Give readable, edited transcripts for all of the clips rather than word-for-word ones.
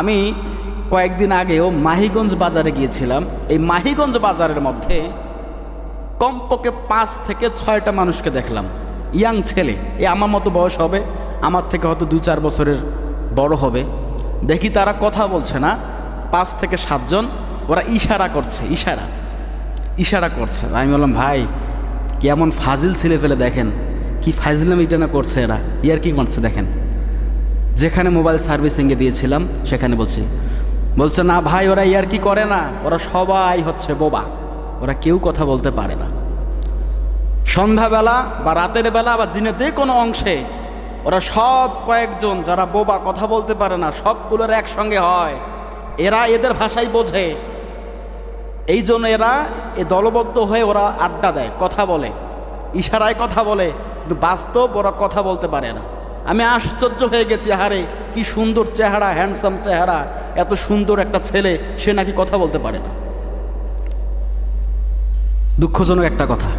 আমি কয়েকদিন আগেও মাহিগঞ্জ বাজারে গিয়েছিলাম। এই মাহিগঞ্জ বাজারের মধ্যে কমপক্ষে 5 থেকে 6টা মানুষকে দেখলাম, ইয়াং ছেলে, এই আমার মতো বয়স হবে, আমার থেকে হয়তো 2-4 বছরের বড় হবে। দেখি তারা কথা বলছে না, 5 থেকে 7 জন, ওরা ইশারা করছে, ইশারা করছে। আমি বললাম, ভাই কেমন ফাজিল ছেলে ফেলে, দেখেন কি ফাজিলাম এটা না করছে, এরা ইয়ার কি করছে দেখেন। যেখানে মোবাইল সার্ভিসিংয়ে দিয়েছিলাম সেখানে বলছে না ভাই, ওরা ইয়ার কি করে না, ওরা সবাই হচ্ছে বোবা, ওরা কেউ কথা বলতে পারে না। সন্ধ্যাবেলা বা রাতের বেলা বা দিনের যে কোনো অংশে ওরা সব কয়েকজন যারা বোবা, কথা বলতে পারে না, সবগুলোর একসঙ্গে হয়, এরা এদের ভাষাই বোঝে। এই জন্য এরা দলবদ্ধ হয়ে ওরা আড্ডা দেয়, কথা বলে, ইশারায় কথা বলে, কিন্তু বাস্তব ওরা কথা বলতে পারে না। আমি আশ্চর্য হয়ে গেছি, হারে কি সুন্দর চেহারা, হ্যান্ডসাম চেহারা, এত সুন্দর একটা ছেলে, সে নাকি কথা বলতে পারে না। দুঃখজনক একটা কথা,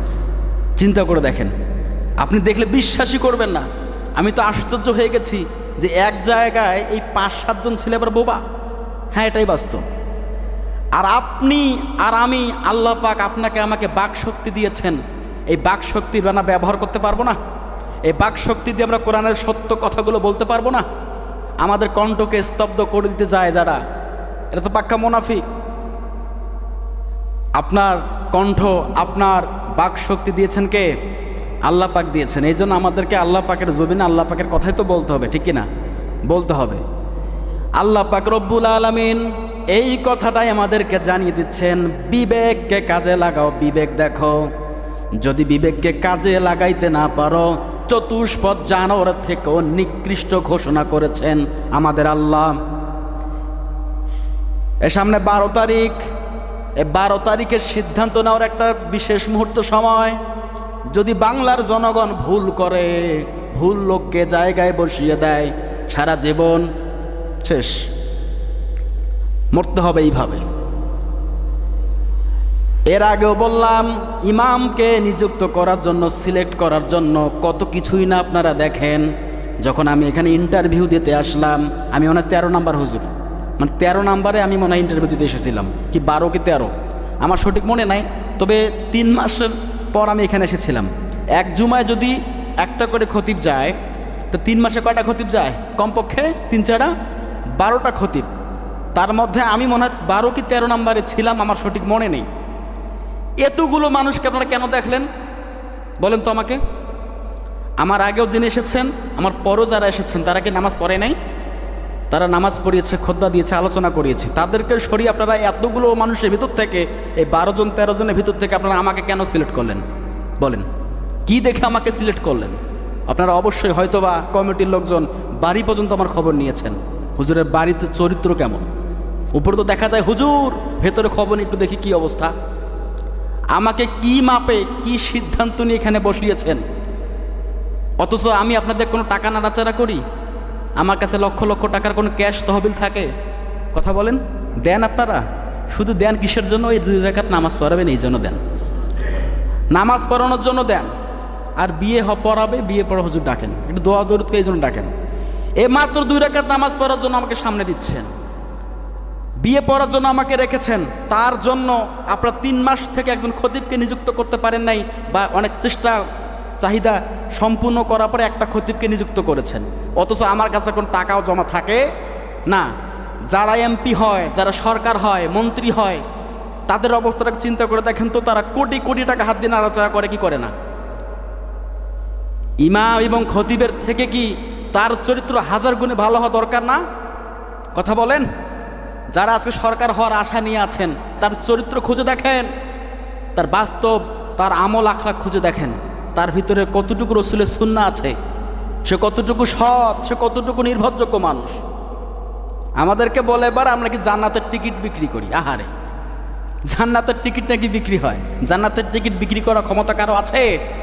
চিন্তা করে দেখেন, আপনি দেখলে বিশ্বাসই করবেন না। আমি তো আশ্চর্য হয়ে গেছি যে এক জায়গায় এই 5-7 জন ছেলে আবার বোবা। হ্যাঁ, এটাই বাস্তব। আর আপনি আর আমি, আল্লাহ পাক আপনাকে আমাকে বাকশক্তি দিয়েছেন, এই বাকশক্তির বানা ব্যবহার করতে পারবো না? এই বাকশক্তি দিয়ে আমরা কোরআনের সত্য কথাগুলো বলতে পারবো না? আমাদের কণ্ঠকে স্তব্ধ করে দিতে যায় যারা, এটা তো পাক্কা মুনাফিক। আপনার কণ্ঠ, আপনার বাকশক্তি দিয়েছেন কে? আল্লাহ পাক দিয়েছেন। এই জন্য আমাদেরকে আল্লাহ পাকের জমিনে আল্লাহ পাকের কথাই তো বলতে হবে, ঠিক কিনা? বলতে হবে। আল্লাহ পাক রব্বুল আলামিন এই কথাটাই আমাদেরকে জানিয়ে দিচ্ছেন, বিবেককে কাজে লাগাও, বিবেক দেখো। যদি বিবেককে কাজে লাগাইতে না পারো, চতুষ্পদ জানোয়ার থেকেও নিকৃষ্ট ঘোষণা করেছেন আমাদের আল্লাহ। এ সামনে 12 তারিখ, এই 12 তারিখের সিদ্ধান্ত নেওয়ার একটা বিশেষ মুহূর্ত সময়। যদি বাংলার জনগণ ভুল করে, ভুল লোককে জায়গায় বসিয়ে দেয়, সারা জীবন শেষ, মরতে হবে এইভাবে। এর আগেও বললাম, ইমামকে নিযুক্ত করার জন্য, সিলেক্ট করার জন্য কত কিছুই না আপনারা দেখেন। যখন আমি এখানে ইন্টারভিউ দিতে আসলাম, আমি মনে হয় 13 নাম্বার হুজুর, মানে 13 নাম্বারে আমি মনে হয় ইন্টারভিউ দিতে এসেছিলাম, কি 12 কি 13 আমার সঠিক মনে নাই। তবে 3 মাসের পর আমি এখানে এসেছিলাম। এক জুমায় যদি একটা করে খতিব যায়, তো 3 মাসে কয়টা খতিব যায়? কমপক্ষে 3-4টা, 12টা খতিব। তার মধ্যে আমি মনে হয় 12 কি 13 নাম্বারে ছিলাম, আমার সঠিক মনে নেই। এতগুলো মানুষকে আপনারা কেন দেখলেন বলেন তো আমাকে? আমার আগেও যিনি এসেছেন, আমার পরও যারা এসেছেন, তারা কি নামাজ পড়ে নাই? তারা নামাজ পড়িয়েছে, খোদ্দা দিয়েছে, আলোচনা করিয়েছে। তাদেরকে সরিয়ে আপনারা এতগুলো মানুষের ভিতর থেকে, এই 12 জন 13 জনের ভিতর থেকে আপনারা আমাকে কেন সিলেক্ট করলেন বলেন? কি দেখে আমাকে সিলেক্ট করলেন? আপনারা অবশ্যই হয়তোবা কমিটির লোকজন বাড়ি পর্যন্ত আমার খবর নিয়েছেন, হুজুরের বাড়িতে চরিত্র কেমন। উপরে তো দেখা যায় হুজুর, ভেতরে খবর একটু দেখি কি অবস্থা। আমাকে কি মাপে, কি সিদ্ধান্ত নিয়ে এখানে বসিয়েছেন? অথচ আমি আপনাদের কোনো টাকা নাড়াচাড়া করি? আমার কাছে লক্ষ লক্ষ টাকার কোনো ক্যাশ তহবিল থাকে? কথা বলেন, দেন আপনারা? শুধু দেন কিসের জন্য? এই 2 রাকাত নামাজ পড়াবেন, এই জন্য দেন। নামাজ পড়ানোর জন্য দেন। আর বিয়ে পড়াবে, বিয়ে পড়া হুজুর ডাকেন, একটু দোয়া দরুদকে এই জন্য ডাকেন। এই মাত্র 2 রাকাত নামাজ পড়ার জন্য আমাকে সামনে দিচ্ছেন, বিয়ে পড়ার জন্য আমাকে রেখেছেন। তার জন্য আপনারা 3 মাস থেকে একজন খতিবকে নিযুক্ত করতে পারেন নাই, বা অনেক চেষ্টা চাহিদা সম্পূর্ণ করার পরে একটা খতিবকে নিযুক্ত করেছেন। অথচ আমার কাছে কোনো টাকাও জমা থাকে না। যারা এমপি হয়, যারা সরকার হয়, মন্ত্রী হয়, তাদের অবস্থাটা চিন্তা করে দেখেন তো, তারা কোটি কোটি টাকা হাত দিয়ে নাড়াচাড়া করে কি করে না? ইমাম এবং খতিবের থেকে কি তার চরিত্র 1000 গুণে ভালো হওয়া দরকার না? কথা বলেন। যারা আজকে সরকার হওয়ার আশা নিয়ে আছেন, তার চরিত্র খুঁজে দেখেন, তার বাস্তব, তার আমল আখলাক খুঁজে দেখেন, তার ভিতরে কতটুকু রসুলের সুন্নাহ আছে, সে কতটুকু সৎ, সে কতটুকু নির্ভরযোগ্য মানুষ। আমাদেরকে বলে এবার আমরা কি জান্নাতের টিকিট বিক্রি করি? আহারে, জান্নাতের টিকিট নাকি বিক্রি হয়? জান্নাতের টিকিট বিক্রি করার ক্ষমতা কারো আছে?